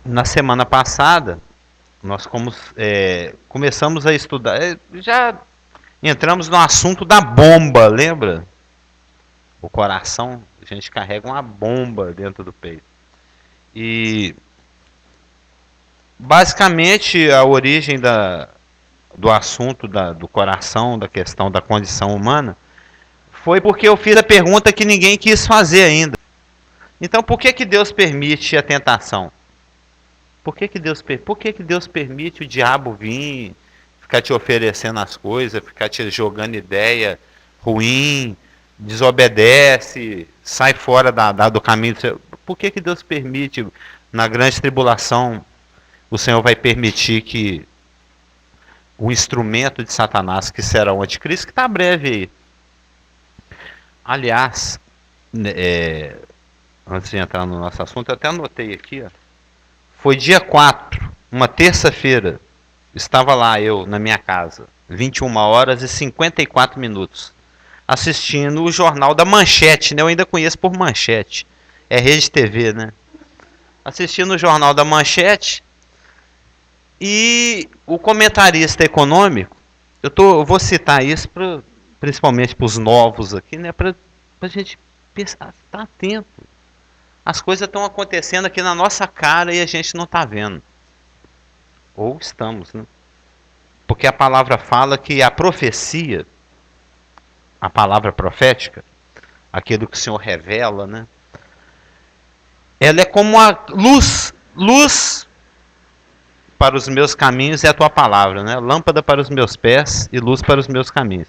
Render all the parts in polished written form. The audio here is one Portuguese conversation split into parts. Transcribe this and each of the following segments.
Na semana passada, nós começamos a estudar, já entramos no assunto da bomba, lembra? O coração, a gente carrega uma bomba dentro do peito. E basicamente a origem do assunto do coração, da questão da condição humana, foi porque eu fiz a pergunta que ninguém quis fazer ainda. Então por que Deus permite a tentação? Por que Deus permite o diabo vir, ficar te oferecendo as coisas, ficar te jogando ideia ruim, desobedece, sai fora do caminho? Por que Deus permite, na grande tribulação, o Senhor vai permitir que o instrumento de Satanás, que será o anticristo, que está breve aí. Aliás, antes de entrar no nosso assunto, eu até anotei aqui, ó. Foi dia 4, uma terça-feira, estava lá eu, na minha casa, 21 horas e 54 minutos, assistindo o jornal da Manchete, né? Eu ainda conheço por Manchete, é Rede TV, né? Assistindo o jornal da Manchete, e o comentarista econômico, eu vou citar isso principalmente para os novos aqui, né? Para a gente pensar, tá atento. As coisas estão acontecendo aqui na nossa cara e a gente não está vendo. Ou estamos, né? Porque a palavra fala que a profecia, a palavra profética, aquilo que o Senhor revela, né? Ela é como a luz. Luz para os meus caminhos é a tua palavra, né? Lâmpada para os meus pés e luz para os meus caminhos.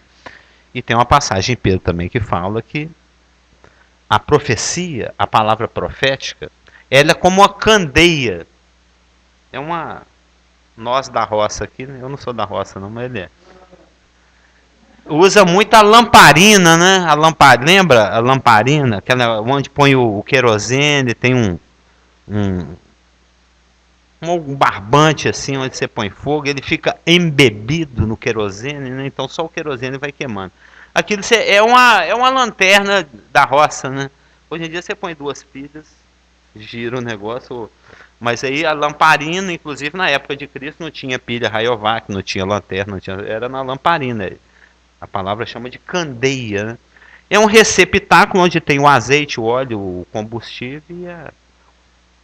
E tem uma passagem em Pedro também que fala que a profecia, a palavra profética, ela é como uma candeia. É uma... Nós da roça aqui, eu não sou da roça não, mas ele é. Usa muito a lamparina, né? Lembra a lamparina? Aquela onde põe o querosene, tem um barbante assim, onde você põe fogo, ele fica embebido no querosene, né? Então só o querosene vai queimando. Aquilo é uma lanterna da roça, né? Hoje em dia você põe 2 pilhas, gira o negócio. Mas aí a lamparina, inclusive na época de Cristo, não tinha pilha Rayovac, não tinha lanterna, era na lamparina. A palavra chama de candeia, né? É um receptáculo onde tem o azeite, o óleo, o combustível e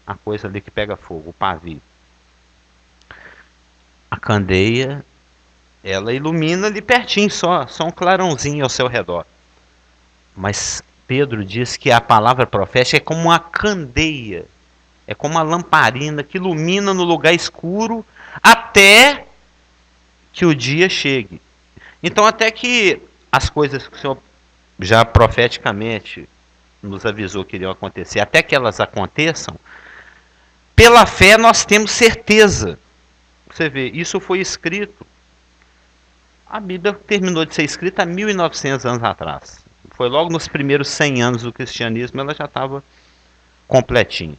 a coisa ali que pega fogo, o pavio. A candeia, ela ilumina ali pertinho só um clarãozinho ao seu redor. Mas Pedro diz que a palavra profética é como uma candeia, é como uma lamparina que ilumina no lugar escuro até que o dia chegue. Então até que as coisas que o Senhor já profeticamente nos avisou que iriam acontecer, até que elas aconteçam, pela fé nós temos certeza. Você vê, isso foi escrito. A Bíblia terminou de ser escrita há 1900 anos atrás. Foi logo nos primeiros 100 anos do cristianismo, ela já estava completinha.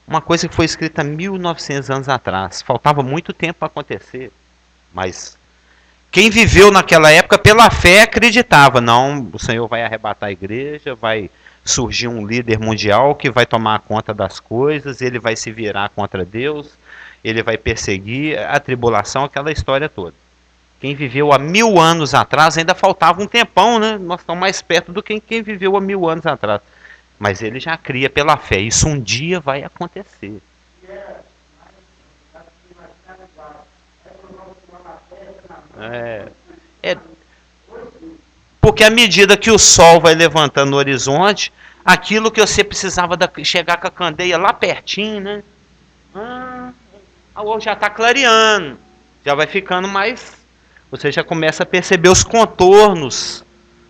Uma coisa que foi escrita há 1900 anos atrás. Faltava muito tempo para acontecer. Mas quem viveu naquela época, pela fé, acreditava. Não, o Senhor vai arrebatar a igreja, vai surgir um líder mundial que vai tomar conta das coisas, ele vai se virar contra Deus, ele vai perseguir a tribulação, aquela história toda. Quem viveu há 1000 anos atrás, ainda faltava um tempão, né? Nós estamos mais perto do que quem viveu há 1000 anos atrás. Mas ele já cria pela fé. Isso um dia vai acontecer. Porque à medida que o sol vai levantando no horizonte, aquilo que você precisava chegar com a candeia lá pertinho, né? Já está clareando. Já vai ficando mais... Você já começa a perceber os contornos.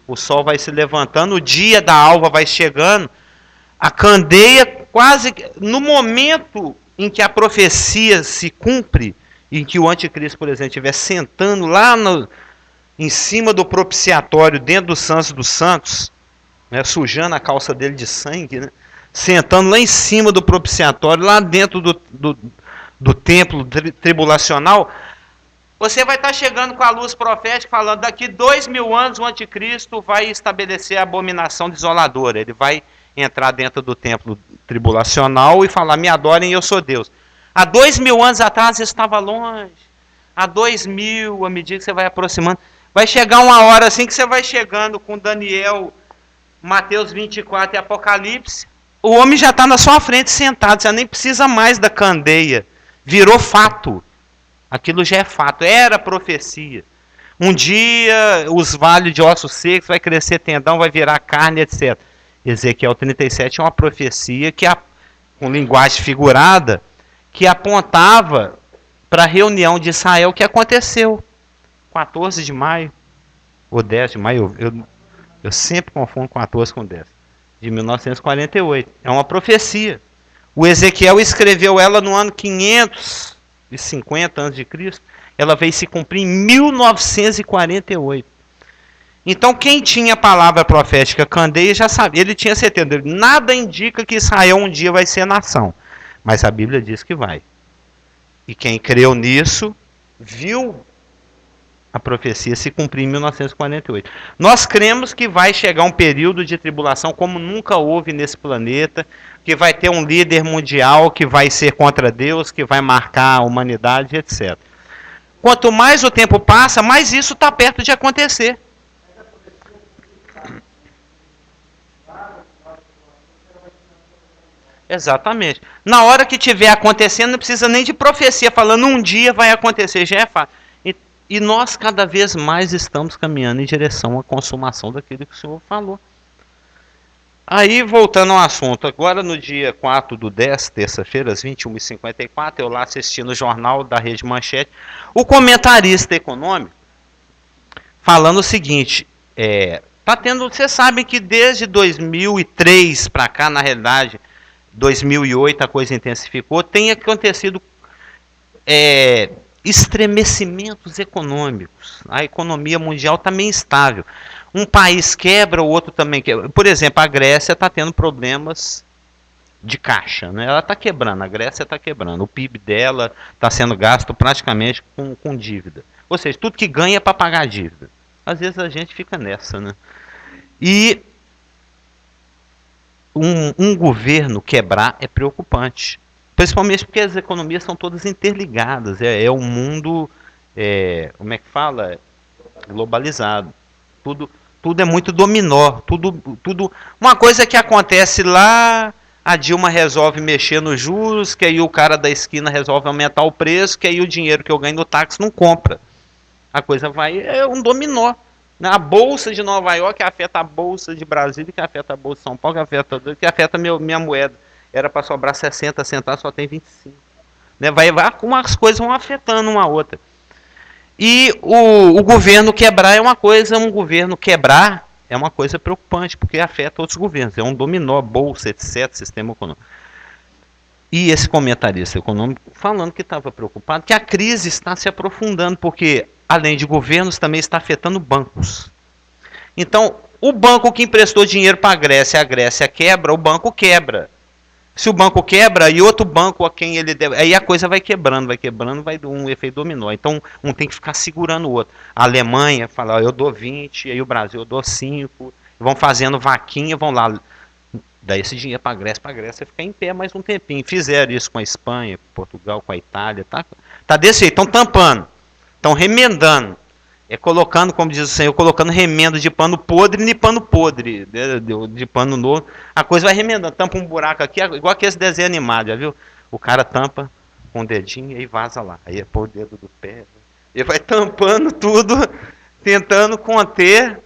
O sol vai se levantando, o dia da alva vai chegando. A candeia quase... No momento em que a profecia se cumpre, em que o anticristo, por exemplo, estiver sentando lá em cima do propiciatório, dentro do Santo dos Santos, né, sujando a calça dele de sangue, né, sentando lá em cima do propiciatório, lá dentro do templo tribulacional, você vai estar chegando com a luz profética falando, daqui 2000 anos o anticristo vai estabelecer a abominação desoladora. Ele vai entrar dentro do templo tribulacional e falar, me adorem, eu sou Deus. Há 2000 anos atrás isso estava longe. Há 2000, à medida que você vai aproximando, vai chegar uma hora assim que você vai chegando com Daniel, Mateus 24 e Apocalipse, o homem já está na sua frente sentado, você nem precisa mais da candeia. Virou fato. Aquilo já é fato, era profecia. Um dia os vales de ossos secos vai crescer tendão, vai virar carne, etc. Ezequiel 37 é uma profecia que, com linguagem figurada, que apontava para a reunião de Israel que aconteceu 14 de maio, ou 10 de maio, eu sempre confundo 14 com 10, de 1948. É uma profecia. O Ezequiel escreveu ela no ano 550 a.C., ela veio se cumprir em 1948. Então quem tinha a palavra profética candeia já sabia, ele tinha certeza, nada indica que Israel um dia vai ser nação, mas a Bíblia diz que vai. E quem creu nisso, viu a profecia se cumprir em 1948. Nós cremos que vai chegar um período de tribulação como nunca houve nesse planeta, que vai ter um líder mundial que vai ser contra Deus, que vai marcar a humanidade, etc. Quanto mais o tempo passa, mais isso está perto de acontecer. Exatamente. Na hora que estiver acontecendo, não precisa nem de profecia, falando um dia vai acontecer, já é fato. E nós cada vez mais estamos caminhando em direção à consumação daquilo que o Senhor falou. Aí, voltando ao assunto, agora no dia 4/10, terça-feira, às 21h54, eu lá assistindo o jornal da Rede Manchete, o comentarista econômico falando o seguinte, tá tendo, vocês sabem que desde 2003 para cá, na realidade, 2008 a coisa intensificou, tem acontecido estremecimentos econômicos. A economia mundial está meio instável. Um país quebra, o outro também quebra. Por exemplo, a Grécia está tendo problemas de caixa, né? Ela está quebrando, a Grécia está quebrando. O PIB dela está sendo gasto praticamente com dívida. Ou seja, tudo que ganha é para pagar a dívida. Às vezes a gente fica nessa, né? E um governo quebrar é preocupante. Principalmente porque as economias são todas interligadas. É um mundo, como é que fala? Globalizado. Tudo é muito dominó. Uma coisa que acontece lá, a Dilma resolve mexer nos juros, que aí o cara da esquina resolve aumentar o preço, que aí o dinheiro que eu ganho no táxi não compra. A coisa vai, é um dominó. A Bolsa de Nova York afeta a Bolsa de Brasília, que afeta a Bolsa de São Paulo, que afeta minha moeda. Era para sobrar 60 centavos, só tem 25. Né? Como as coisas vão afetando uma a outra. E o governo quebrar um governo quebrar é uma coisa preocupante, porque afeta outros governos. É um dominó, bolsa, etc., sistema econômico. E esse comentarista econômico falando que estava preocupado, que a crise está se aprofundando, porque além de governos, também está afetando bancos. Então, o banco que emprestou dinheiro para a Grécia quebra, o banco quebra. Se o banco quebra e outro banco a quem ele deve, aí a coisa vai quebrando, vai dar um efeito dominó. Então, um tem que ficar segurando o outro. A Alemanha fala, eu dou 20, aí o Brasil eu dou 5, vão fazendo vaquinha, vão lá, dá esse dinheiro para a Grécia ficar em pé mais um tempinho. Fizeram isso com a Espanha, com Portugal, com a Itália, tá desse jeito, estão tampando, estão remendando. Colocando, como diz o Senhor, colocando remendo de pano podre em pano podre, de pano novo. A coisa vai remendando, tampa um buraco aqui, igual aquele desenho animado, já viu? O cara tampa com o dedinho e vaza lá. Aí põe o dedo do pé. Ele vai tampando tudo, tentando conter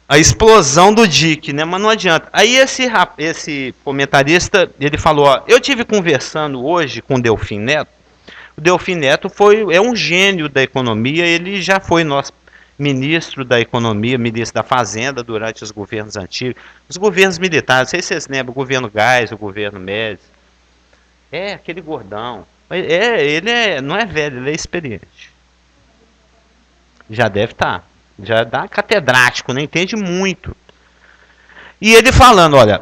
a explosão do dique, né? Mas não adianta. Aí esse comentarista, ele falou, ó, eu tive conversando hoje com o Delfim Neto. O Delfim Neto é um gênio da economia, ele já foi nosso ministro da economia, ministro da fazenda durante os governos antigos, os governos militares, não sei se vocês lembram, o governo Geis, o governo Médici. Aquele gordão. Ele não é velho, ele é experiente. Já deve estar. Já dá catedrático, não entende muito. E ele falando, olha...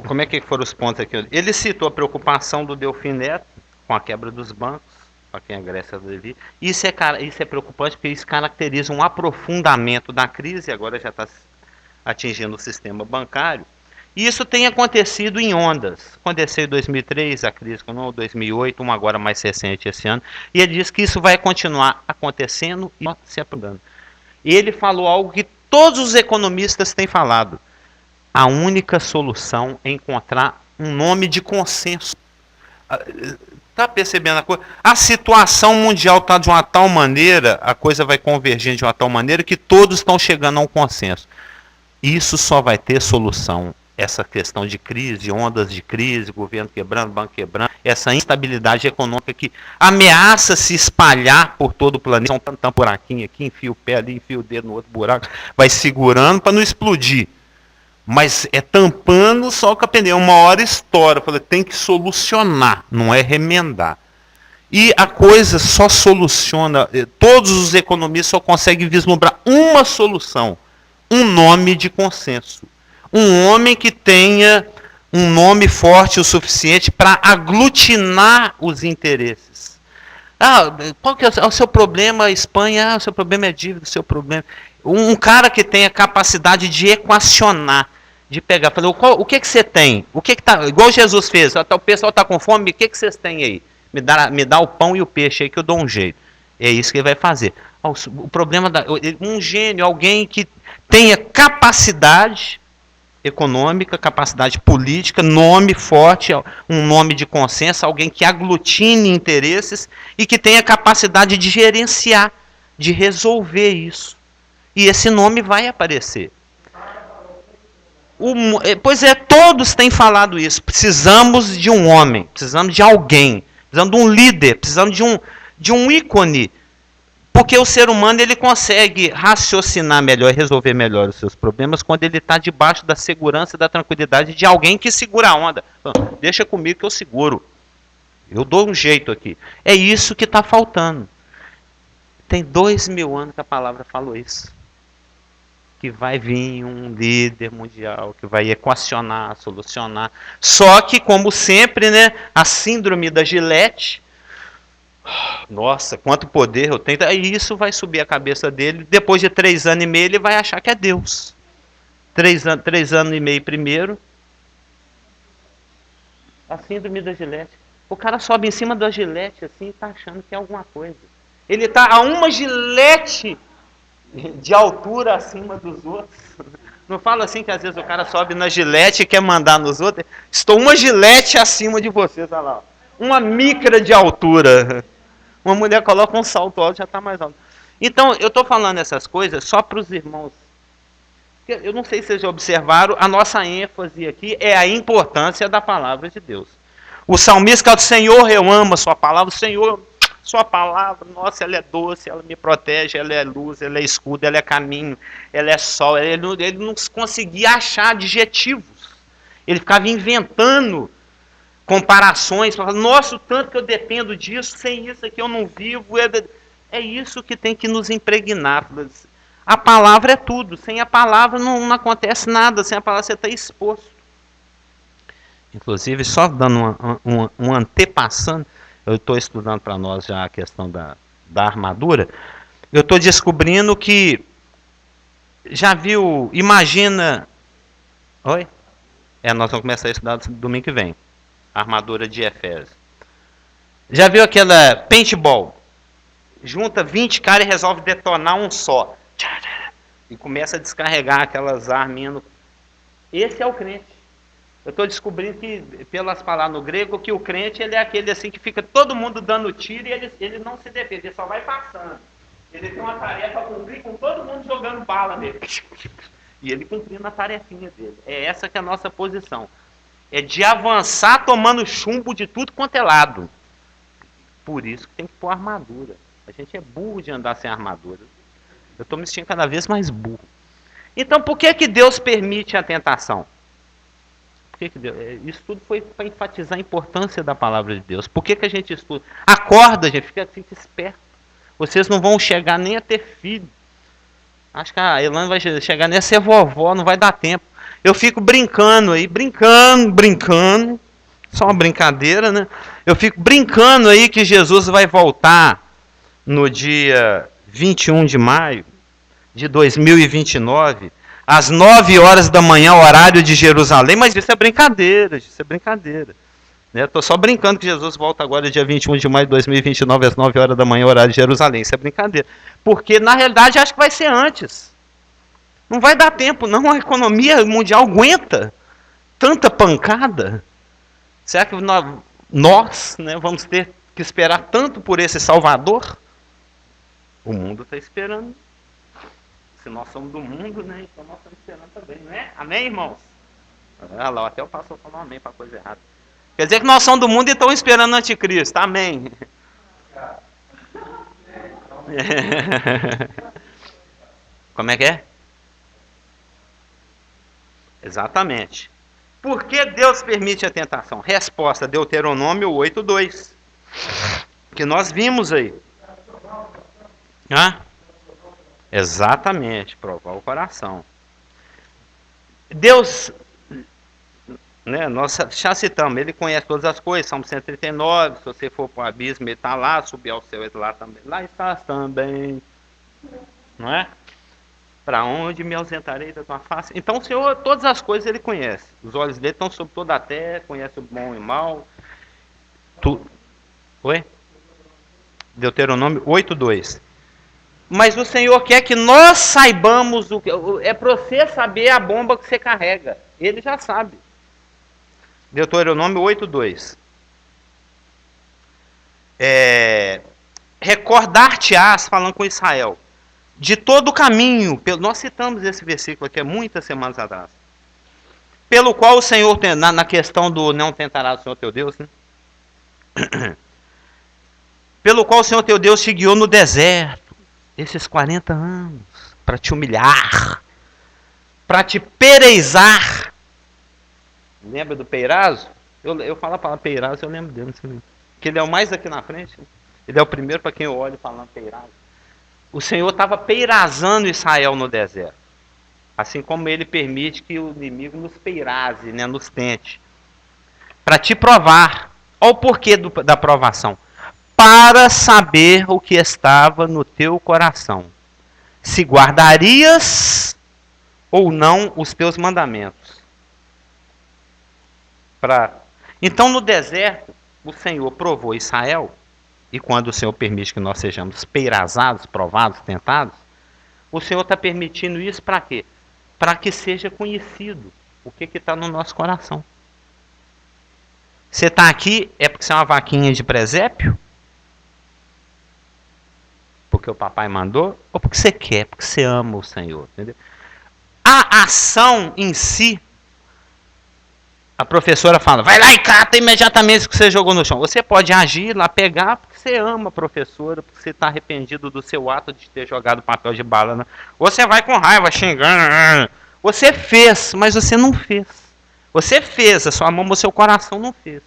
como é que foram os pontos aqui? Ele citou a preocupação do Delfim Neto com a quebra dos bancos, para quem a Grécia devia. Isso é preocupante porque isso caracteriza um aprofundamento da crise, agora já está atingindo o sistema bancário. E isso tem acontecido em ondas. Aconteceu em 2003, a crise em 2008, uma agora mais recente esse ano. E ele diz que isso vai continuar acontecendo e se aprofundando. E ele falou algo que todos os economistas têm falado. A única solução é encontrar um nome de consenso. Está percebendo a coisa? A situação mundial está de uma tal maneira, a coisa vai convergir de uma tal maneira que todos estão chegando a um consenso. Isso só vai ter solução. Essa questão de crise, ondas de crise, governo quebrando, banco quebrando, essa instabilidade econômica que ameaça se espalhar por todo o planeta. Um buraquinho aqui, enfia o pé ali, enfia o dedo no outro buraco, vai segurando para não explodir. Mas é tampando só com a pneu. Uma hora estoura. Falei, tem que solucionar, não é remendar. E a coisa só soluciona, todos os economistas só conseguem vislumbrar uma solução. Um nome de consenso. Um homem que tenha um nome forte o suficiente para aglutinar os interesses. Qual que é o seu problema, Espanha? O seu problema é dívida, o seu problema... Um cara que tenha capacidade de equacionar, de pegar, falei, o que você tem? O que tá, igual Jesus fez, o pessoal está com fome, o que vocês têm aí? Me dá o pão e o peixe aí que eu dou um jeito. É isso que ele vai fazer. O problema um gênio, alguém que tenha capacidade econômica, capacidade política, nome forte, um nome de consenso, alguém que aglutine interesses e que tenha capacidade de gerenciar, de resolver isso. E esse nome vai aparecer. Pois é, todos têm falado isso. Precisamos de um homem, precisamos de alguém, precisamos de um líder, precisamos de um ícone. Porque o ser humano ele consegue raciocinar melhor, resolver melhor os seus problemas quando ele está debaixo da segurança e da tranquilidade de alguém que segura a onda. Deixa comigo que eu seguro. Eu dou um jeito aqui. É isso que está faltando. Tem 2000 anos que a palavra falou isso. Que vai vir um líder mundial, que vai equacionar, solucionar. Só que, como sempre, né, a síndrome da Gillette, nossa, quanto poder eu tenho, e isso vai subir a cabeça dele, depois de 3 anos e meio ele vai achar que é Deus. 3 anos e meio primeiro, a síndrome da Gillette. O cara sobe em cima da Gillette assim e tá achando que é alguma coisa. Ele está a uma Gillette de altura acima dos outros. Não fala assim que às vezes o cara sobe na Gillette e quer mandar nos outros. Estou uma Gillette acima de vocês, olha lá. Uma micra de altura. Uma mulher coloca um salto alto, já está mais alto. Então, eu estou falando essas coisas só para os irmãos. Eu não sei se vocês já observaram, a nossa ênfase aqui é a importância da palavra de Deus. O salmista fala, Senhor, eu amo a sua palavra. Senhor, sua palavra, nossa, ela é doce, ela me protege, ela é luz, ela é escudo, ela é caminho, ela é sol. Ele não conseguia achar adjetivos. Ele ficava inventando comparações, falando, nossa, o tanto que eu dependo disso, sem isso aqui eu não vivo. É isso que tem que nos impregnar. A palavra é tudo, sem a palavra não acontece nada, sem a palavra você está exposto. Inclusive, só dando um antepassando, eu estou estudando para nós já a questão da armadura, eu estou descobrindo que, já viu, imagina, oi? Nós vamos começar a estudar domingo que vem, a armadura de Efésios. Já viu aquela paintball? Junta 20 caras e resolve detonar um só. E começa a descarregar aquelas arminhas. Esse é o crente. Eu estou descobrindo que, pelas palavras no grego, que o crente ele é aquele assim que fica todo mundo dando tiro e ele não se defende, ele só vai passando. Ele tem uma tarefa a cumprir com todo mundo jogando bala nele. E ele cumprindo a tarefinha dele. É essa que é a nossa posição. É de avançar tomando chumbo de tudo quanto é lado. Por isso que tem que pôr armadura. A gente é burro de andar sem armadura. Eu estou me sentindo cada vez mais burro. Então, por que Deus permite a tentação? Isso tudo foi para enfatizar a importância da palavra de Deus. Por que a gente estuda? Acorda, gente, fica esperto. Vocês não vão chegar nem a ter filho. Acho que a Elane vai chegar nem a ser vovó, não vai dar tempo. Eu fico brincando aí, brincando. Só uma brincadeira, né? Eu fico brincando aí que Jesus vai voltar no dia 21 de maio de 2029. às 9 horas da manhã, horário de Jerusalém, mas isso é brincadeira, né? Estou só brincando que Jesus volta agora dia 21 de maio de 2029, às 9 horas da manhã, horário de Jerusalém. Isso é brincadeira. Porque, na realidade, acho que vai ser antes. Não vai dar tempo, não. A economia mundial aguenta tanta pancada. Será que nós, né, vamos ter que esperar tanto por esse Salvador? O mundo está esperando. Se nós somos do mundo, né, então nós estamos esperando também, não é? Amém, irmãos? Olha lá, até o pastor falou amém para coisa errada. Quer dizer que nós somos do mundo e estão esperando o anticristo. Amém. Como é que é? Exatamente. Por que Deus permite a tentação? Resposta, Deuteronômio 8:2. Que nós vimos aí. Hã? Exatamente, provar o coração. Deus, né, nós já citamos, ele conhece todas as coisas, Salmo 139, se você for para o abismo, ele está lá, subir ao céu, ele lá também. Lá estás também. Não é? Para onde me ausentarei da tua face? Então o Senhor, todas as coisas ele conhece. Os olhos dele estão sobre toda a terra, conhece o bom e o mal. Oi? Deuteronômio 8:2. Mas o Senhor quer que nós saibamos o que é para você saber a bomba que você carrega. Ele já sabe. Deuteronômio 8:2. Recordar-te-ás, falando com Israel, de todo o caminho, nós citamos esse versículo aqui há muitas semanas atrás, pelo qual o Senhor, na questão do não tentarás o Senhor teu Deus, né? Pelo qual o Senhor teu Deus te guiou no deserto, esses 40 anos, para te humilhar, para te pereizar. Lembra do peirazo? Eu falo a palavra peirazo, eu lembro dele, que ele é o mais aqui na frente, ele é o primeiro para quem eu olho falando peirazo. O Senhor estava peirazando Israel no deserto. Assim como ele permite que o inimigo nos peiraze, né, nos tente. Para te provar. Olha o porquê da provação. Para saber o que estava no teu coração. Se guardarias ou não os teus mandamentos. Então no deserto, o Senhor provou Israel. E quando o Senhor permite que nós sejamos peirazados, provados, tentados, o Senhor está permitindo isso para quê? Para que seja conhecido o que está no nosso coração. Você está aqui é porque você é uma vaquinha de presépio? Porque o papai mandou? Ou porque você quer, porque você ama o Senhor? Entendeu? A ação em si, a professora fala, vai lá e cata imediatamente o que você jogou no chão. Você pode agir lá, pegar, porque você ama a professora, porque você está arrependido do seu ato de ter jogado papel de bala. Né? Você vai com raiva, xingando. Você fez, mas você não fez. Você fez, a sua mão, o seu coração não fez.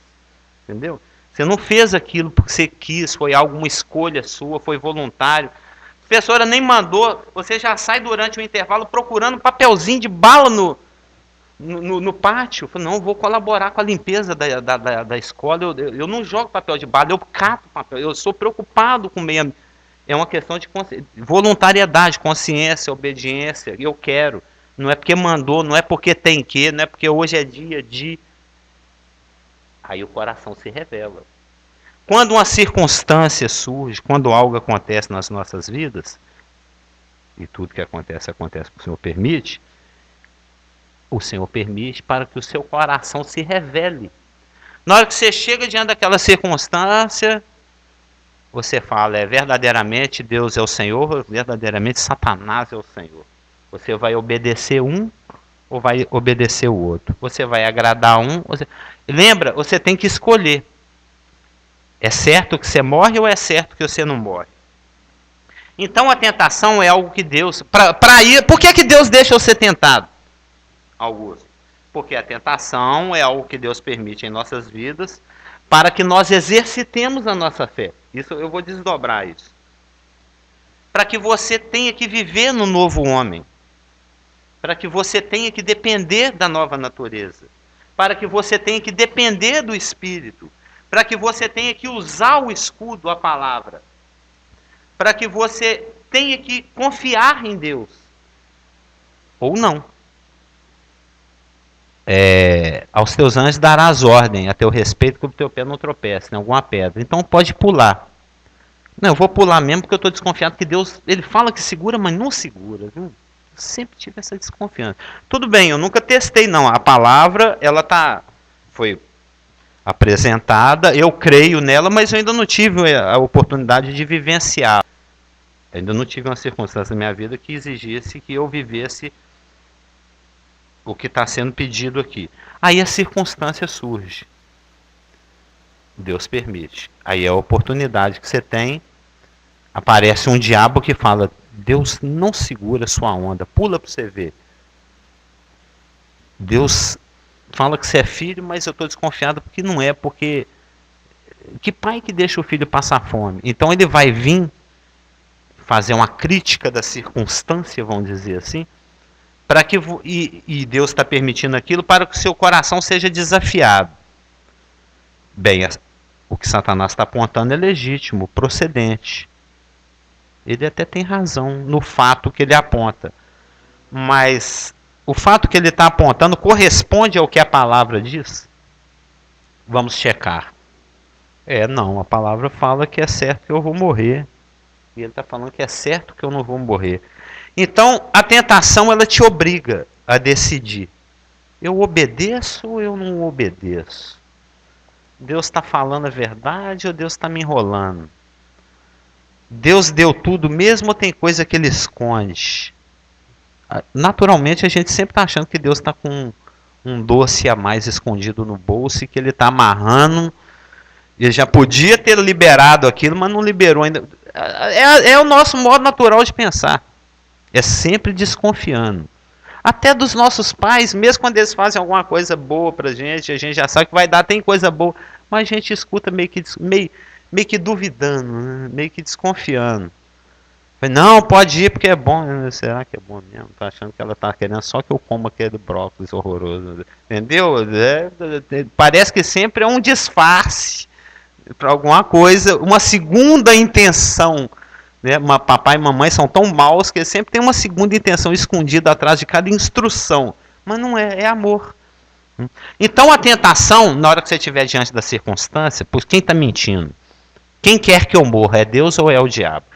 Entendeu? Você não fez aquilo porque você quis, foi alguma escolha sua, foi voluntário. A professora nem mandou, você já sai durante o intervalo procurando papelzinho de bala no pátio. Não, vou colaborar com a limpeza da escola. Eu não jogo papel de bala, eu cato papel. Eu sou preocupado com o meio ambiente. É uma questão de voluntariedade, consciência, obediência. Eu quero. Não é porque mandou, não é porque tem que, não é porque hoje é dia de. Aí o coração se revela. Quando uma circunstância surge, quando algo acontece nas nossas vidas, e tudo que acontece porque o Senhor permite, o Senhor permite para que o seu coração se revele. Na hora que você chega diante daquela circunstância, você fala, verdadeiramente Deus é o Senhor, verdadeiramente Satanás é o Senhor. Você vai obedecer um ou vai obedecer o outro? Você vai agradar um? Lembra, você tem que escolher. É certo que você morre ou é certo que você não morre? Então a tentação é algo que Deus... Por que Deus deixa eu ser tentado? Augusto. Porque a tentação é algo que Deus permite em nossas vidas para que nós exercitemos a nossa fé. Isso eu vou desdobrar isso. Para que você tenha que viver no novo homem. Para que você tenha que depender da nova natureza. Para que você tenha que depender do Espírito. Para que você tenha que usar o escudo, a palavra. Para que você tenha que confiar em Deus. Ou não. aos teus anjos darás ordem a teu respeito que o teu pé não tropece em alguma pedra. Então pode pular. Não, eu vou pular mesmo porque eu estou desconfiado que Deus, ele fala que segura, mas não segura, viu? Eu sempre tive essa desconfiança. Tudo bem, eu nunca testei não. A palavra, foi apresentada, eu creio nela, mas eu ainda não tive a oportunidade de vivenciar. Eu ainda não tive uma circunstância na minha vida que exigisse que eu vivesse o que está sendo pedido aqui. Aí a circunstância surge. Deus permite. Aí é a oportunidade que você tem. Aparece um diabo que fala: Deus não segura sua onda, pula para você ver. Deus fala que você é filho, mas eu estou desconfiado porque não é, porque que pai que deixa o filho passar fome? Então ele vai vir fazer uma crítica da circunstância, vamos dizer assim, para que e Deus está permitindo aquilo para que o seu coração seja desafiado. Bem, o que Satanás está apontando é legítimo, procedente. Ele até tem razão no fato que ele aponta. Mas o fato que ele está apontando corresponde ao que a palavra diz? Vamos checar. Não, a palavra fala que é certo que eu vou morrer. E ele está falando que é certo que eu não vou morrer. Então, a tentação, ela te obriga a decidir. Eu obedeço ou eu não obedeço? Deus está falando a verdade ou Deus está me enrolando? Deus deu tudo mesmo ou tem coisa que ele esconde? Naturalmente a gente sempre está achando que Deus está com um doce a mais escondido no bolso e que ele está amarrando. Ele já podia ter liberado aquilo, mas não liberou ainda. É o nosso modo natural de pensar. É sempre desconfiando. Até dos nossos pais, mesmo quando eles fazem alguma coisa boa pra gente, a gente já sabe que vai dar, tem coisa boa, mas a gente escuta meio que duvidando, né? Meio que desconfiando. Não, pode ir porque é bom. Será que é bom mesmo? Tô achando que ela tá querendo só que eu coma aquele brócolis horroroso. Entendeu? Parece que sempre é um disfarce para alguma coisa, uma segunda intenção. Né? Papai e mamãe são tão maus que eles sempre têm uma segunda intenção escondida atrás de cada instrução. Mas não é amor. Então a tentação, na hora que você estiver diante da circunstância, por quem está mentindo? Quem quer que eu morra? É Deus ou é o diabo?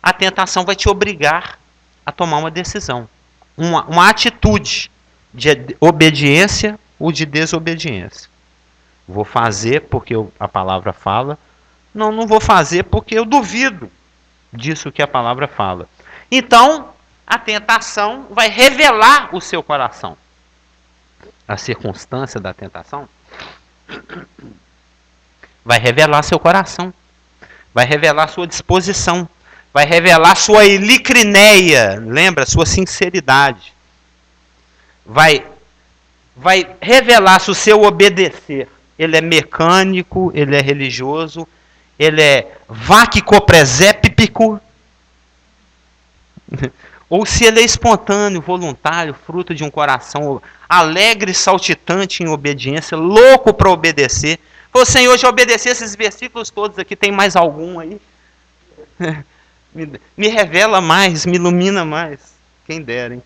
A tentação vai te obrigar a tomar uma decisão. Uma atitude de obediência ou de desobediência. Vou fazer porque a palavra fala. Não vou fazer porque eu duvido disso que a palavra fala. Então, a tentação vai revelar o seu coração. A circunstância da tentação vai revelar seu coração. Vai revelar sua disposição. Vai revelar sua elicrineia. Lembra? Sua sinceridade. Vai revelar se o seu obedecer. Ele é mecânico, ele é religioso, ele é vaquicopreséppico, ou se ele é espontâneo, voluntário, fruto de um coração alegre, saltitante em obediência, louco para obedecer. Ô Senhor, já obedeci esses versículos todos aqui, tem mais algum aí? Me revela mais, me ilumina mais. Quem dera, hein?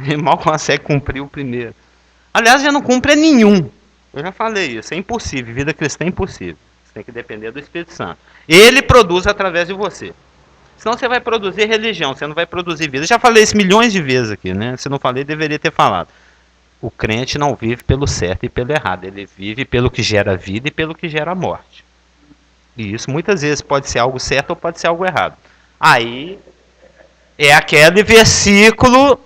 Ele mal consegue cumprir o primeiro. Aliás, já não cumpre nenhum. Eu já falei isso, é impossível. Vida cristã é impossível. Você tem que depender do Espírito Santo. Ele produz através de você. Senão você vai produzir religião, você não vai produzir vida. Eu já falei isso milhões de vezes aqui, né? Se não falei, deveria ter falado. O crente não vive pelo certo e pelo errado. Ele vive pelo que gera vida e pelo que gera morte. E isso muitas vezes pode ser algo certo ou pode ser algo errado. Aí é aquele versículo.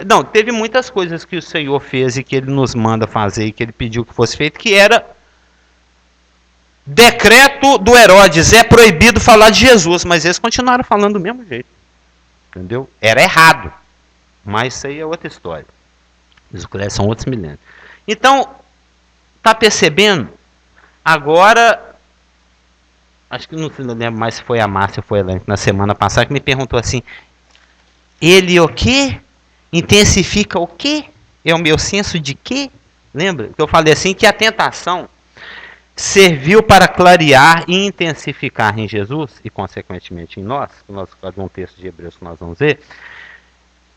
Não, teve muitas coisas que o Senhor fez e que Ele nos manda fazer e que Ele pediu que fosse feito, que era decreto do Herodes, é proibido falar de Jesus, mas eles continuaram falando do mesmo jeito. Entendeu? Era errado. Mas isso aí é outra história. Os são outros milênios. Então, tá percebendo? Agora, acho que não lembro mais se foi a Márcia ou foi a Elaine, na semana passada, que me perguntou assim, ele o quê? Intensifica o quê? É o meu senso de quê? Lembra que eu falei assim que a tentação serviu para clarear e intensificar em Jesus e consequentemente em nós, num texto de Hebreus que nós vamos ver,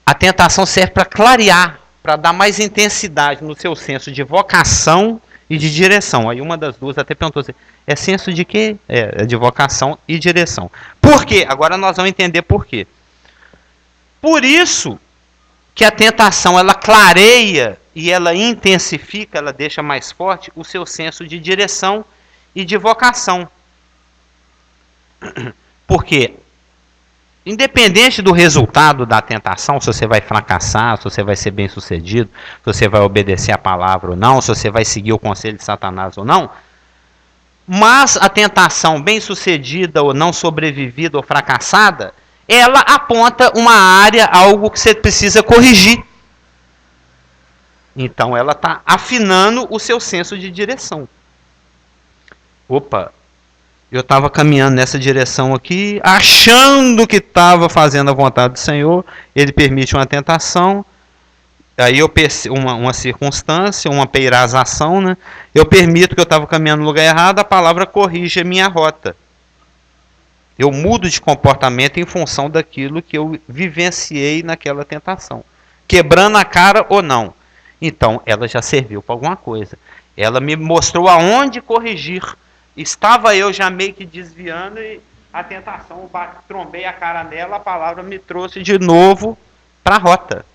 a tentação serve para clarear para dar mais intensidade no seu senso de vocação e de direção. Aí uma das duas até perguntou assim, é senso de quê? É de vocação e direção. Por quê? Agora nós vamos entender por quê. Por isso que a tentação, ela clareia e ela intensifica, ela deixa mais forte o seu senso de direção e de vocação. Porque, independente do resultado da tentação, se você vai fracassar, se você vai ser bem sucedido, se você vai obedecer a palavra ou não, se você vai seguir o conselho de Satanás ou não, mas a tentação bem sucedida ou não sobrevivida ou fracassada, ela aponta uma área, algo que você precisa corrigir. Então ela está afinando o seu senso de direção. Opa, eu estava caminhando nessa direção aqui, achando que estava fazendo a vontade do Senhor, Ele permite uma tentação, aí eu uma circunstância, uma peirazação, né? Eu permito que eu estava caminhando no lugar errado, a palavra corrige a minha rota. Eu mudo de comportamento em função daquilo que eu vivenciei naquela tentação. Quebrando a cara ou não. Então, ela já serviu para alguma coisa. Ela me mostrou aonde corrigir. Estava eu já meio que desviando e a tentação, eu trombei a cara nela, a palavra me trouxe de novo para a rota.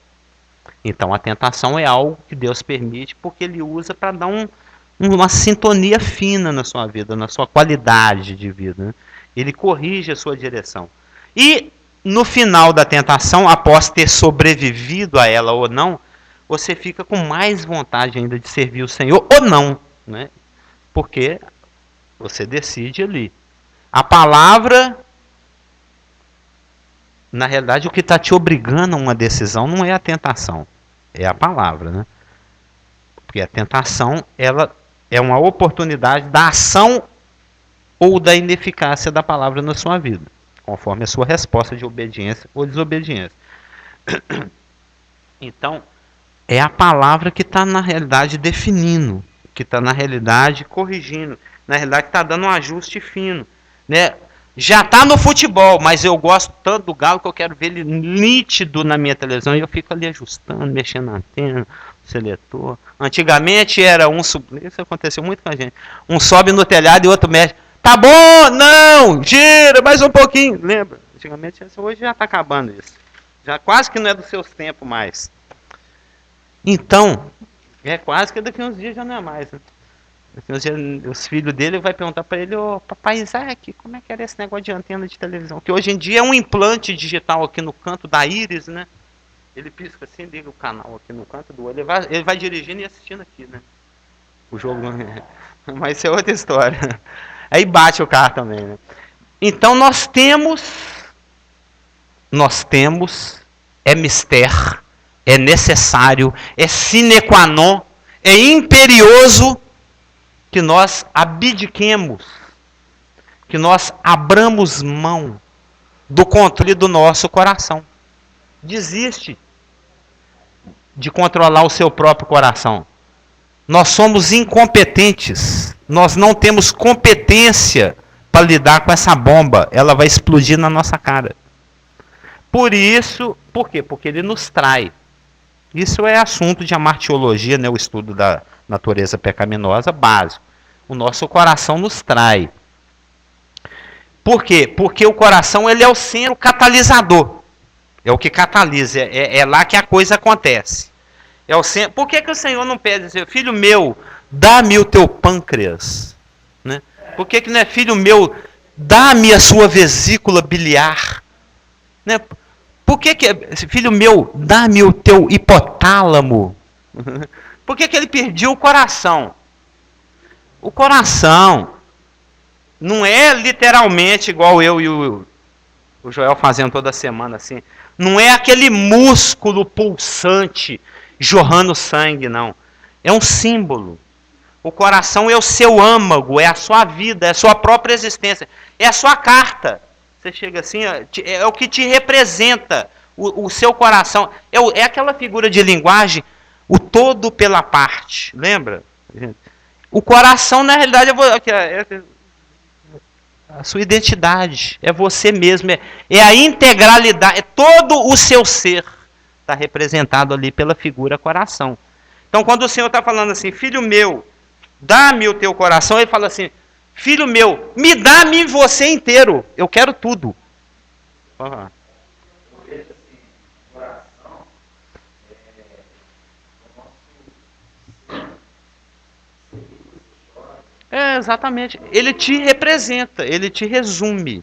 Então, a tentação é algo que Deus permite porque Ele usa para dar uma sintonia fina na sua vida, na sua qualidade de vida, né? Ele corrige a sua direção. E no final da tentação, após ter sobrevivido a ela ou não, você fica com mais vontade ainda de servir o Senhor ou não, né? Porque você decide ali. A palavra, na realidade, o que está te obrigando a uma decisão não é a tentação, é a palavra, né? Porque a tentação, ela é uma oportunidade da ação ou da ineficácia da palavra na sua vida, conforme a sua resposta de obediência ou desobediência. Então, é a palavra que está na realidade definindo, que está na realidade corrigindo, na realidade está dando um ajuste fino, né? Já está no futebol, mas eu gosto tanto do Galo que eu quero ver ele nítido na minha televisão e eu fico ali ajustando, mexendo na antena, seletor. Antigamente era isso aconteceu muito com a gente, um sobe no telhado e outro mexe. Tá bom, não, gira, mais um pouquinho. Lembra? Antigamente, hoje já está acabando isso. Já quase que não é dos seus tempos mais. Então, é quase que daqui a uns dias já não é mais. Né? Daqui a uns dias, os filhos dele vão perguntar para ele, ô papai Isaac, como é que era esse negócio de antena de televisão? Que hoje em dia é um implante digital aqui no canto da íris, né? Ele pisca assim, liga o canal aqui no canto do olho. Ele vai dirigindo e assistindo aqui, né? O jogo. Mas isso é outra história. Aí bate o carro também, né? Então nós temos, é mister, é necessário, é sine qua non, é imperioso que nós abdiquemos, que nós abramos mão do controle do nosso coração. Desiste de controlar o seu próprio coração. Nós somos incompetentes. Nós não temos competência para lidar com essa bomba. Ela vai explodir na nossa cara. Por quê? Porque ele nos trai. Isso é assunto de amartiologia, né? O estudo da natureza pecaminosa básico. O nosso coração nos trai. Por quê? Porque o coração ele é o centro catalisador. É o que catalisa. É lá que a coisa acontece. É o centro. Por que o Senhor não pede assim, filho meu, dá-me o teu pâncreas? Né? Por que não é, filho meu, dá-me a sua vesícula biliar? Né? Por que, filho meu, dá-me o teu hipotálamo? Por que ele pediu o coração? O coração não é literalmente igual eu e o Joel fazendo toda semana assim. Não é aquele músculo pulsante jorrando sangue, não. É um símbolo. O coração é o seu âmago, é a sua vida, é a sua própria existência. É a sua carta. Você chega assim, é o que te representa, o seu coração. É aquela figura de linguagem, o todo pela parte. Lembra? O coração, na realidade, é a sua identidade. É você mesmo. É a integralidade, é todo o seu ser. está representado ali pela figura coração. Então, quando o Senhor está falando assim, filho meu, dá-me o teu coração, ele fala assim, filho meu, me dá-me você inteiro, eu quero tudo. Uhum. É, exatamente. Ele te representa, ele te resume.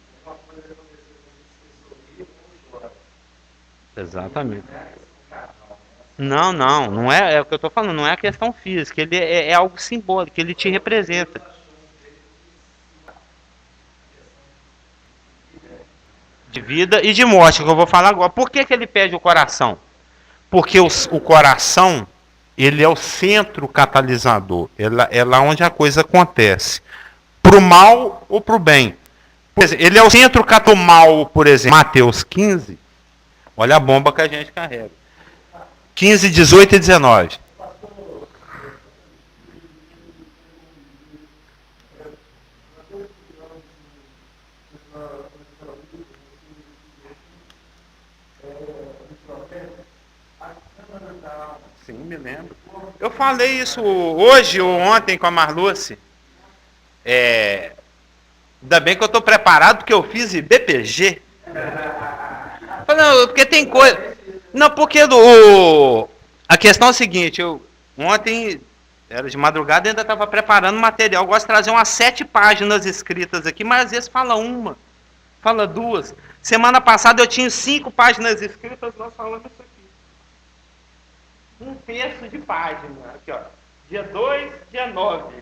Exatamente. Não, não é o que eu estou falando, não é a questão física, ele é algo simbólico, ele te representa. De vida e de morte, que eu vou falar agora. Por que, que ele pede o coração? Porque o coração, ele é o centro catalisador, é lá onde a coisa acontece. Para o mal ou para o bem. Por exemplo, ele é o centro catalisador mal, por exemplo, Mateus 15, olha a bomba que a gente carrega. 15, 18 e 19. Sim, me lembro. Eu falei isso hoje ou ontem com a Marluce. Ainda bem que eu estou preparado porque eu fiz BPG. Não, porque tem coisa. Não, porque a questão é a seguinte, ontem era de madrugada e ainda estava preparando material. Eu gosto de trazer umas 7 páginas escritas aqui, mas às vezes fala uma, fala duas. Semana passada eu tinha 5 páginas escritas, nós falamos isso aqui. Um terço de página. Aqui, ó. Dia 2, dia 9.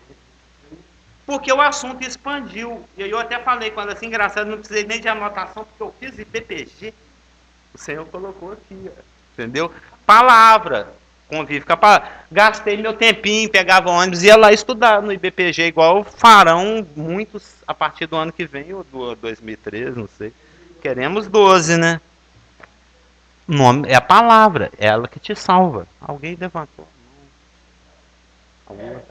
Porque o assunto expandiu. E aí eu até falei com ela assim, engraçado, não precisei nem de anotação, porque eu fiz IPPG. O Senhor colocou aqui, ó. Entendeu? Palavra. Convive com a palavra. Gastei meu tempinho, pegava ônibus e ia lá estudar no IBPG, igual farão muitos a partir do ano que vem, ou do 2013, não sei. Queremos 12, né? O nome é a palavra, é ela que te salva. Alguém levantou a mão.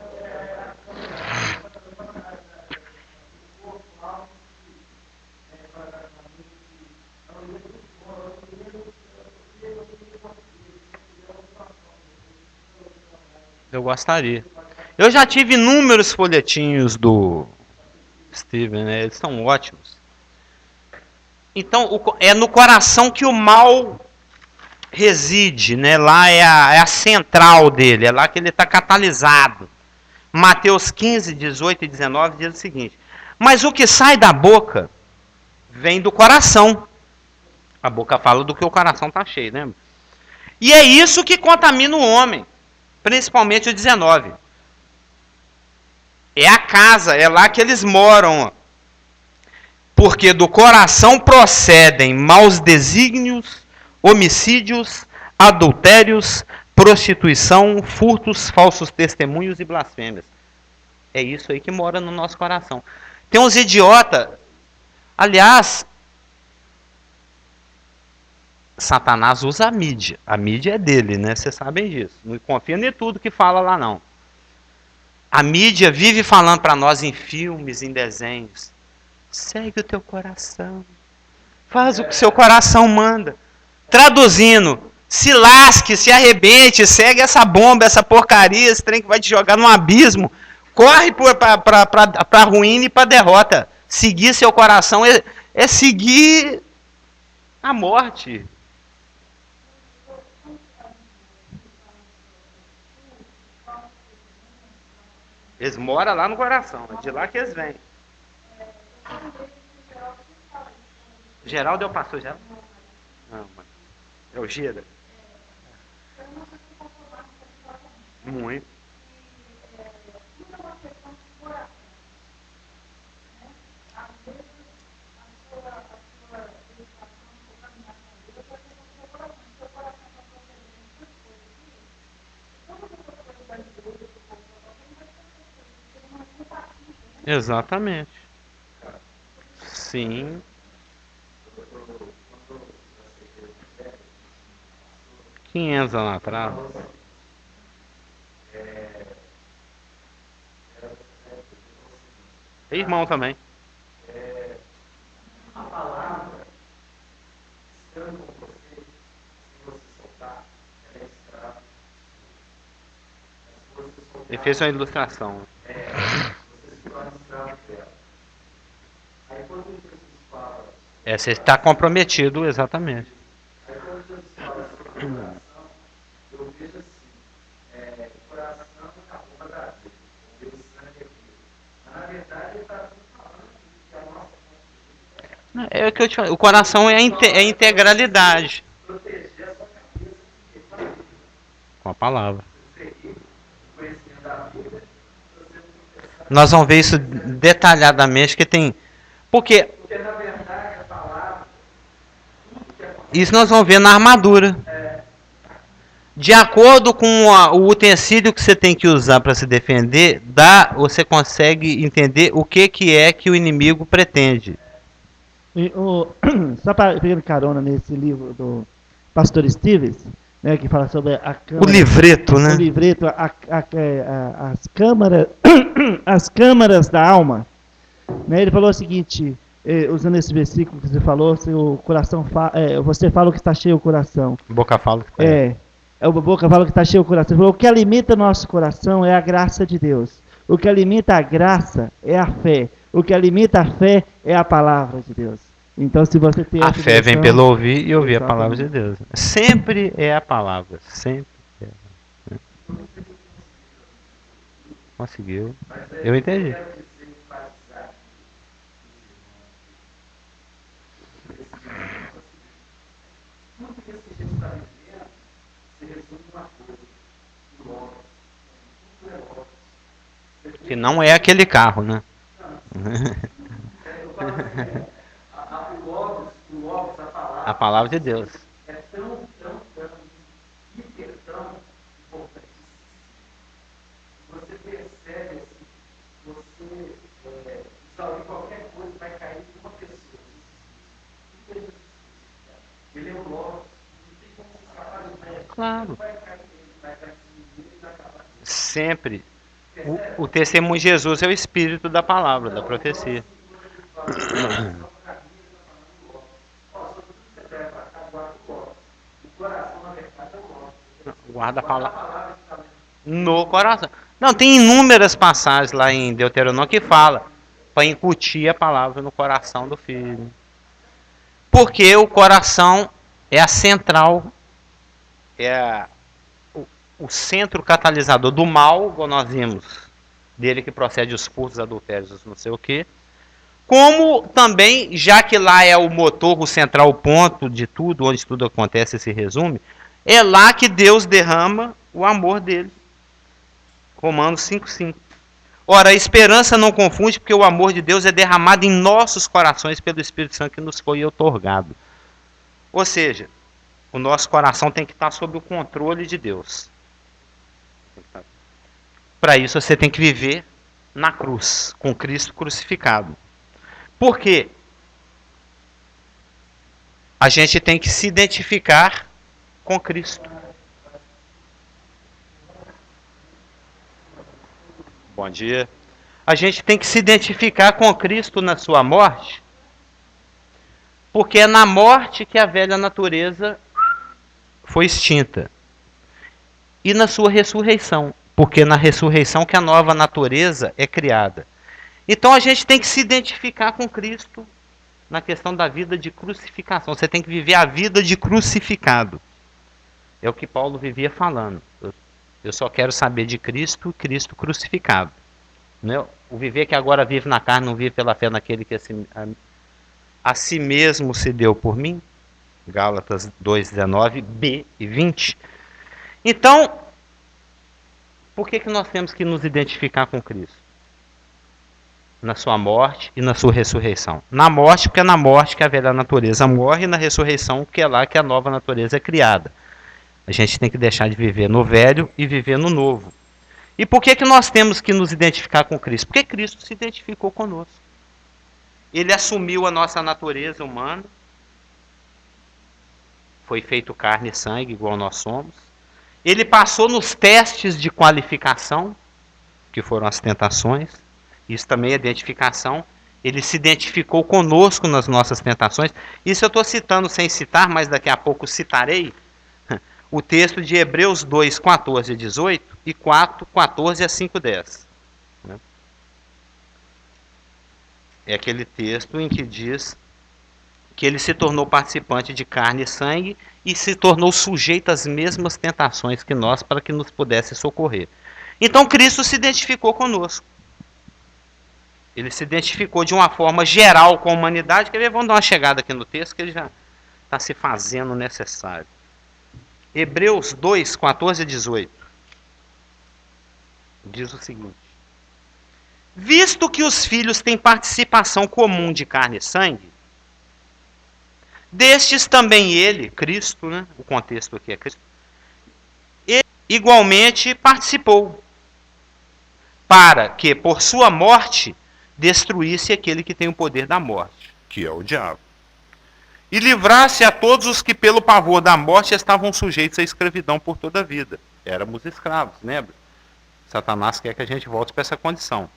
Eu gostaria. Eu já tive inúmeros folhetinhos do Steven, né? Eles são ótimos. Então, é no coração que o mal reside, né? Lá é a central dele, é lá que ele está catalisado. Mateus 15, 18 e 19 diz o seguinte: mas o que sai da boca vem do coração. A boca fala do que o coração está cheio, né? E é isso que contamina o homem, principalmente o 19. É a casa, é lá que eles moram. Porque do coração procedem maus desígnios, homicídios, adultérios, prostituição, furtos, falsos testemunhos e blasfêmias. É isso aí que mora no nosso coração. Tem uns idiotas. Aliás, Satanás usa a mídia. A mídia é dele, né? Vocês sabem disso. Não confia em tudo que fala lá, não. A mídia vive falando para nós em filmes, em desenhos. Segue o teu coração. Faz o que o seu coração manda. Traduzindo, se lasque, se arrebente, segue essa bomba, essa porcaria, esse trem que vai te jogar num abismo. Corre para a ruína e para a derrota. Seguir seu coração é seguir a morte. Eles moram lá no coração, é de lá que eles vêm. Geraldo é o pastor, Geraldo? Não, mano. É o Gira. Muito. Exatamente. Sim. Quinhentos anos atrás. É irmão também. fez uma ilustração. Você está comprometido, exatamente. É o que eu te falei, o coração é a integralidade. Com a palavra. Nós vamos ver isso detalhadamente, que tem... Porque na verdade a palavra... Isso nós vamos ver na armadura. De acordo com o utensílio que você tem que usar para se defender, você consegue entender o que é que o inimigo pretende. Só pegando carona nesse livro do Pastor Stevens, né, que fala sobre a câmara, o livreto, né? O livreto, as câmaras da alma. Né, ele falou o seguinte, usando esse versículo que você falou, o coração você fala o que está cheio o coração. Boca fala o que está a boca fala o que está cheio o coração. Ele falou, o que alimenta nosso coração é a graça de Deus. O que alimenta a graça é a fé. O que alimenta a fé é a palavra de Deus. Então, se você tem a fé vem pelo ouvir e ouvir a palavra de Deus. Sempre é a palavra. Sempre é. Conseguiu. Eu entendi. Que não é aquele carro, né? A palavra de Deus. É tão importante. Você percebe assim, você salve qualquer coisa, vai cair em uma pessoa. Ele é o Logos, não tem como se escapar do médico. Claro. Vai cair e vai acabar. Sempre. O testemunho de Jesus é o espírito da palavra, da profecia. Guarda a palavra no coração. Não, tem inúmeras passagens lá em Deuteronômio que fala para incutir a palavra no coração do filho. Porque o coração é a central, o centro catalisador do mal, como nós vimos, dele que procede os furtos, adultérios, não sei o quê. Como também, já que lá é o motor, o central ponto de tudo, onde tudo acontece e se resume, é lá que Deus derrama o amor dele. Romanos 5,5. Ora, a esperança não confunde, porque o amor de Deus é derramado em nossos corações pelo Espírito Santo que nos foi outorgado. Ou seja, o nosso coração tem que estar sob o controle de Deus. Para isso você tem que viver na cruz, com Cristo crucificado. Por quê? A gente tem que se identificar com Cristo. Bom dia. A gente tem que se identificar com Cristo na sua morte, porque é na morte que a velha natureza foi extinta. E na sua ressurreição, porque na ressurreição que a nova natureza é criada. Então a gente tem que se identificar com Cristo na questão da vida de crucificação. Você tem que viver a vida de crucificado. É o que Paulo vivia falando. Eu só quero saber de Cristo, Cristo crucificado. O viver que agora vive na carne, não vive pela fé naquele que a si mesmo se deu por mim. Gálatas 2:19, b e 20. Então, por que nós temos que nos identificar com Cristo? Na sua morte e na sua ressurreição. Na morte, porque é na morte que a velha natureza morre, e na ressurreição, que é lá que a nova natureza é criada. A gente tem que deixar de viver no velho e viver no novo. E por que nós temos que nos identificar com Cristo? Porque Cristo se identificou conosco. Ele assumiu a nossa natureza humana, foi feito carne e sangue, igual nós somos. Ele passou nos testes de qualificação, que foram as tentações. Isso também é identificação. Ele se identificou conosco nas nossas tentações. Isso eu estou citando sem citar, mas daqui a pouco citarei. o texto de Hebreus 2, 14 a 18 e 4, 14 a 5, 10. É aquele texto em que diz que ele se tornou participante de carne e sangue e se tornou sujeito às mesmas tentações que nós para que nos pudesse socorrer. Então Cristo se identificou conosco. Ele se identificou de uma forma geral com a humanidade. Quer ver? Vamos dar uma chegada aqui no texto que ele já está se fazendo necessário. Hebreus 2, 14 a 18. Diz o seguinte: visto que os filhos têm participação comum de carne e sangue, destes também ele, Cristo, né? O contexto aqui é Cristo, ele igualmente participou, para que por sua morte destruísse aquele que tem o poder da morte, que é o diabo, e livrasse a todos os que pelo pavor da morte estavam sujeitos à escravidão por toda a vida. Éramos escravos, lembra? Satanás quer que a gente volte para essa condição.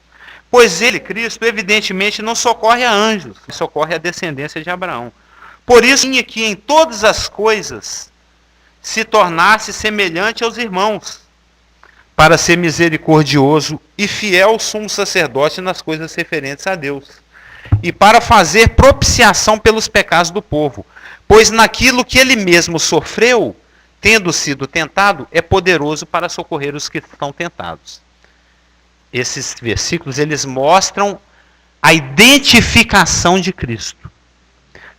Pois ele, Cristo, evidentemente não socorre a anjos, socorre a descendência de Abraão. Por isso, tinha que em todas as coisas se tornasse semelhante aos irmãos, para ser misericordioso e fiel sumo sacerdote nas coisas referentes a Deus, e para fazer propiciação pelos pecados do povo, pois naquilo que ele mesmo sofreu, tendo sido tentado, é poderoso para socorrer os que estão tentados. Esses versículos, eles mostram a identificação de Cristo.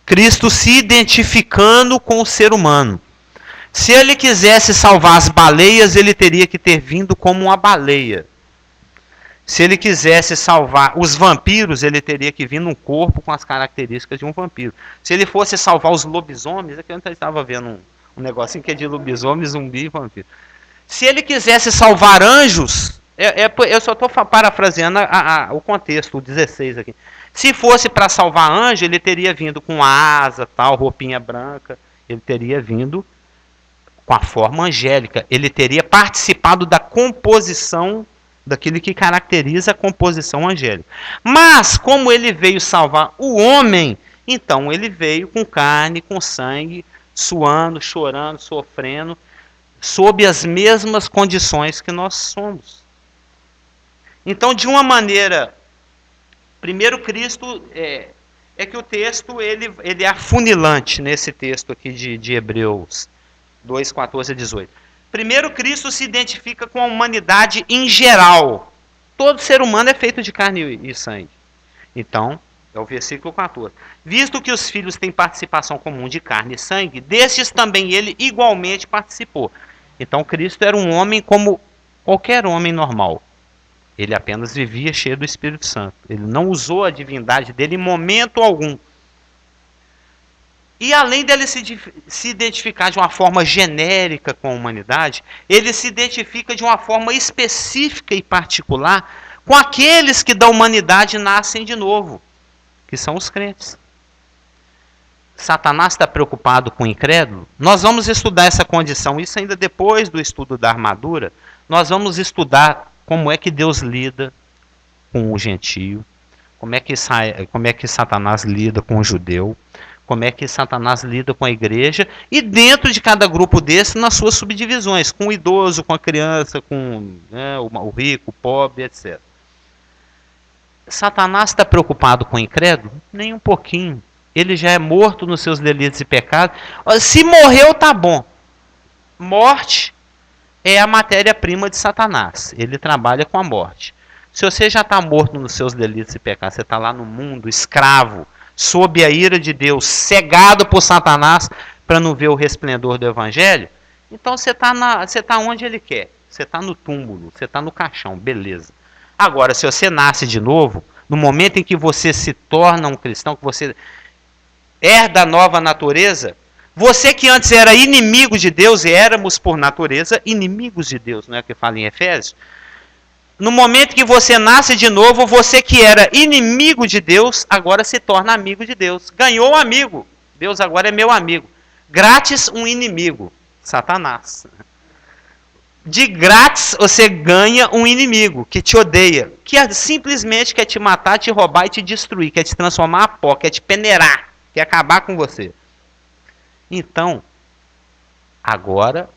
Cristo se identificando com o ser humano. Se ele quisesse salvar as baleias, ele teria que ter vindo como uma baleia. Se ele quisesse salvar os vampiros, ele teria que vir num corpo com as características de um vampiro. Se ele fosse salvar os lobisomens, aqui eu estava vendo um negocinho que é de lobisomem, zumbi e vampiro. Se ele quisesse salvar anjos, eu só estou parafraseando o contexto, o 16 aqui. Se fosse para salvar anjo, ele teria vindo com asa, tal, roupinha branca, ele teria vindo com a forma angélica, ele teria participado da composição daquilo que caracteriza a composição angélica. Mas, como ele veio salvar o homem, então ele veio com carne, com sangue, suando, chorando, sofrendo, sob as mesmas condições que nós somos. Então, de uma maneira, primeiro Cristo, é que o texto ele é afunilante nesse texto aqui de Hebreus 2, 14 a 18. Primeiro, Cristo se identifica com a humanidade em geral. Todo ser humano é feito de carne e sangue. Então, é o versículo 14. Visto que os filhos têm participação comum de carne e sangue, destes também ele igualmente participou. Então, Cristo era um homem como qualquer homem normal. Ele apenas vivia cheio do Espírito Santo. Ele não usou a divindade dele em momento algum. E além dele se identificar de uma forma genérica com a humanidade, ele se identifica de uma forma específica e particular com aqueles que da humanidade nascem de novo, que são os crentes. Satanás está preocupado com o incrédulo? Nós vamos estudar essa condição, isso ainda depois do estudo da armadura, nós vamos estudar como é que Deus lida com o gentio, como é que Satanás lida com o judeu, como é que Satanás lida com a igreja, e dentro de cada grupo desse, nas suas subdivisões, com o idoso, com a criança, com o rico, o pobre, etc. Satanás está preocupado com o incrédulo? Nem um pouquinho. Ele já é morto nos seus delitos e pecados. Se morreu, tá bom. Morte é a matéria-prima de Satanás. Ele trabalha com a morte. Se você já está morto nos seus delitos e pecados, você está lá no mundo, escravo, sob a ira de Deus, cegado por Satanás para não ver o resplendor do Evangelho, então você está onde ele quer. Você está no túmulo, você está no caixão, beleza. Agora, se você nasce de novo, no momento em que você se torna um cristão, que você herda a nova natureza, você que antes era inimigo de Deus, e éramos por natureza inimigos de Deus, não é o que fala em Efésios? No momento que você nasce de novo, você que era inimigo de Deus, agora se torna amigo de Deus. Ganhou um amigo. Deus agora é meu amigo. Grátis um inimigo. Satanás. De grátis você ganha um inimigo que te odeia. Que simplesmente quer te matar, te roubar e te destruir. Quer te transformar a pó, quer te peneirar. Quer acabar com você. Então, agora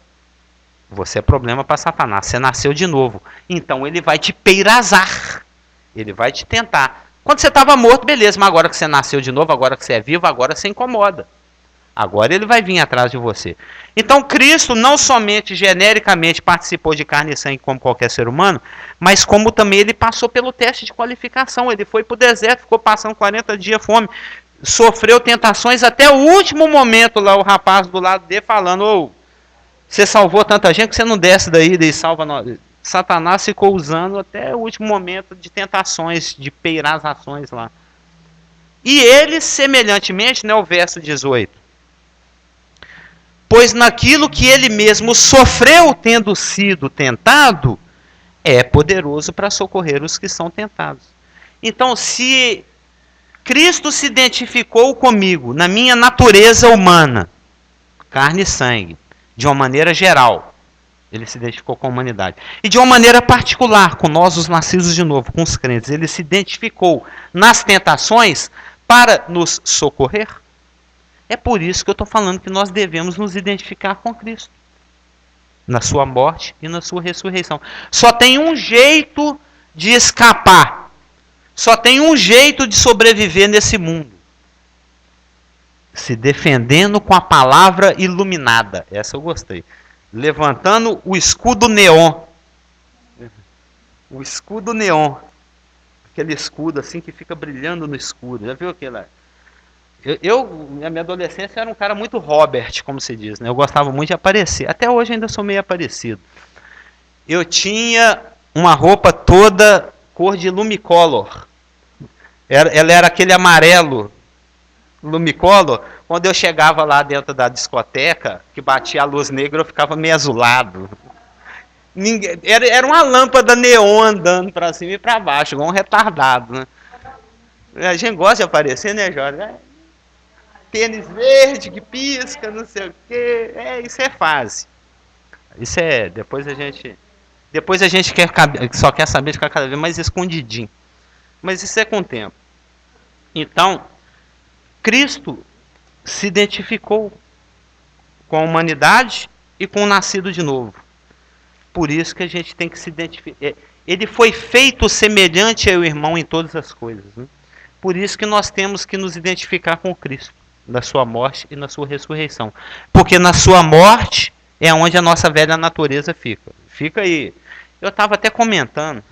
Você é problema para Satanás. Você nasceu de novo. Então ele vai te peirazar. Ele vai te tentar. Quando você estava morto, beleza. Mas agora que você nasceu de novo, agora que você é vivo, agora você incomoda. Agora ele vai vir atrás de você. Então Cristo não somente genericamente participou de carne e sangue como qualquer ser humano, mas como também ele passou pelo teste de qualificação. Ele foi para o deserto, ficou passando 40 dias fome, sofreu tentações até o último momento lá, o rapaz do lado dele falando, ô, você salvou tanta gente que você não desce daí e salva nós. Satanás ficou usando até o último momento de tentações, de peirazações lá. E ele, semelhantemente, né, o verso 18, pois naquilo que ele mesmo sofreu tendo sido tentado, é poderoso para socorrer os que são tentados. Então, se Cristo se identificou comigo, na minha natureza humana, carne e sangue, de uma maneira geral, ele se identificou com a humanidade. E de uma maneira particular, com nós, os nascidos de novo, com os crentes, ele se identificou nas tentações para nos socorrer. É por isso que eu estou falando que nós devemos nos identificar com Cristo. Na sua morte e na sua ressurreição. Só tem um jeito de escapar. Só tem um jeito de sobreviver nesse mundo. Se defendendo com a palavra iluminada. Essa eu gostei. Levantando o escudo neon. O escudo neon. Aquele escudo assim que fica brilhando no escuro. Já viu aquele lá? Na minha adolescência, era um cara muito Robert, como se diz, né? Eu gostava muito de aparecer. Até hoje ainda sou meio aparecido. Eu tinha uma roupa toda cor de Lumicolor. Ela era aquele amarelo Lumicolor. Quando eu chegava lá dentro da discoteca, que batia a luz negra, eu ficava meio azulado. Era uma lâmpada neon andando para cima e para baixo, igual um retardado, né? A gente gosta de aparecer, né, Jorge? Tênis verde que pisca, não sei o quê. Isso é fase. Isso é. Depois a gente só quer saber de ficar cada vez mais escondidinho. Mas isso é com o tempo. Então, Cristo se identificou com a humanidade e com o nascido de novo. Por isso que a gente tem que se identificar. Ele foi feito semelhante ao irmão em todas as coisas, né? Por isso que nós temos que nos identificar com Cristo, na sua morte e na sua ressurreição. Porque na sua morte é onde a nossa velha natureza fica. Fica aí. Eu estava até comentando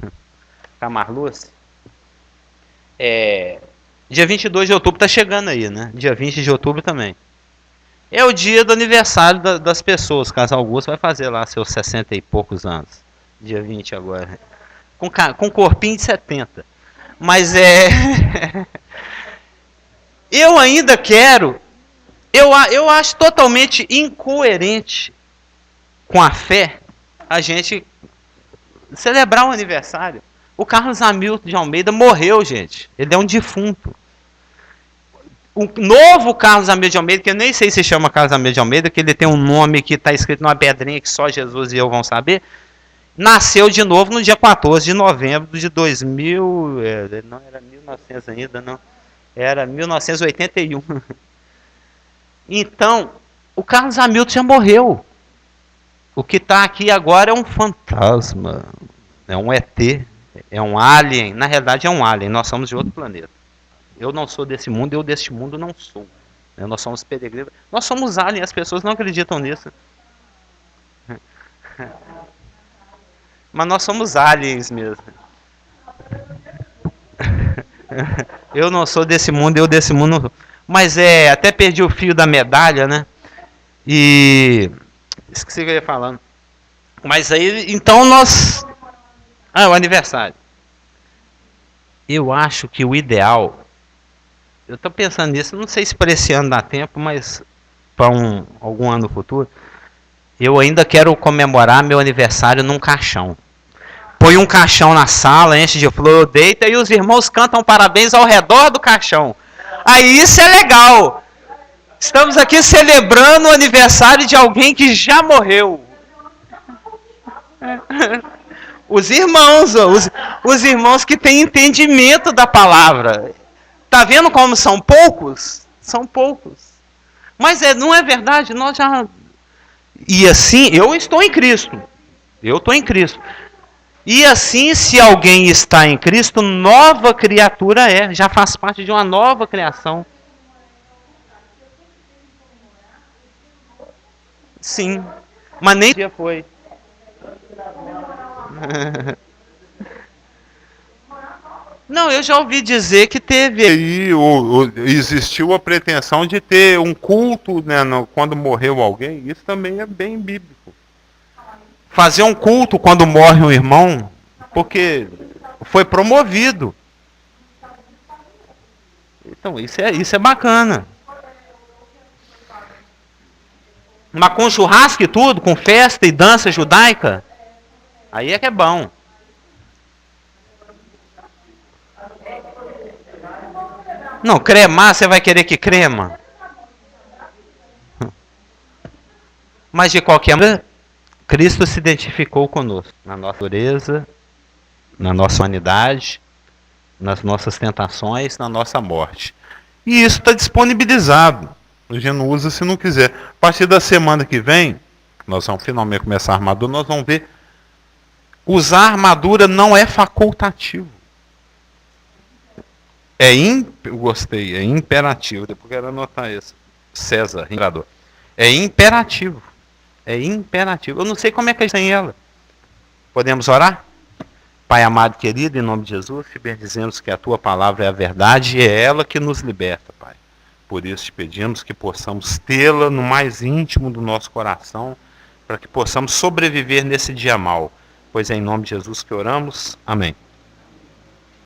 com a Marluce. Dia 22 de outubro está chegando aí, né? Dia 20 de outubro também. É o dia do aniversário das pessoas. Casal Augusto vai fazer lá seus 60 e poucos anos. Dia 20 agora. Com corpinho de 70. Mas eu ainda quero. Eu acho totalmente incoerente com a fé a gente celebrar o aniversário. O Carlos Hamilton de Almeida morreu, gente. Ele é um defunto. O novo Carlos Hamilton de Almeida, que eu nem sei se chama Carlos Hamilton de Almeida, que ele tem um nome que está escrito numa pedrinha que só Jesus e eu vão saber, nasceu de novo no dia 14 de novembro de 2000, não era 1900 ainda, não, era 1981. Então, o Carlos Hamilton já morreu. O que está aqui agora é um fantasma, é um ET, é um alien. Na realidade é um alien, nós somos de outro planeta. Eu não sou desse mundo, eu deste mundo não sou. Nós somos peregrinos, nós somos aliens, as pessoas não acreditam nisso. Mas nós somos aliens mesmo. Eu não sou desse mundo, eu desse mundo não. Mas até perdi o fio da medalha, né? E esqueci o que eu ia falando. Mas aí, então nós... o aniversário. Eu acho que o ideal... Eu estou pensando nisso, não sei se para esse ano dá tempo, mas para algum ano futuro, eu ainda quero comemorar meu aniversário num caixão. Põe um caixão na sala, enche de flor, deita e os irmãos cantam parabéns ao redor do caixão. Aí isso é legal. Estamos aqui celebrando o aniversário de alguém que já morreu. Os irmãos, os irmãos que têm entendimento da palavra. Tá vendo como são poucos? São poucos. Mas não é verdade, nós já... E assim, eu estou em Cristo. Eu estou em Cristo. E assim, se alguém está em Cristo, nova criatura é. Já faz parte de uma nova criação. Sim. Mas nem dia foi. Não, eu já ouvi dizer que teve. E aí existiu a pretensão de ter um culto, né, quando morreu alguém. Isso também é bem bíblico. Fazer um culto quando morre um irmão, porque foi promovido. Então, isso é bacana. Mas com churrasco e tudo, com festa e dança judaica, aí é que é bom. Não, cremar, você vai querer que crema? Mas de qualquer maneira, Cristo se identificou conosco, na nossa dureza, na nossa humanidade, nas nossas tentações, na nossa morte. E isso está disponibilizado. A gente não usa se não quiser. A partir da semana que vem, nós vamos finalmente começar a armadura, nós vamos ver. Usar armadura não é facultativo. Gostei, é imperativo. Depois quero anotar isso. César, imperador. É imperativo. É imperativo. Eu não sei como é que a gente tem ela. Podemos orar? Pai amado querido, em nome de Jesus, te bendizemos que a tua palavra é a verdade e é ela que nos liberta, Pai. Por isso te pedimos que possamos tê-la no mais íntimo do nosso coração, para que possamos sobreviver nesse dia mau. Pois é em nome de Jesus que oramos. Amém.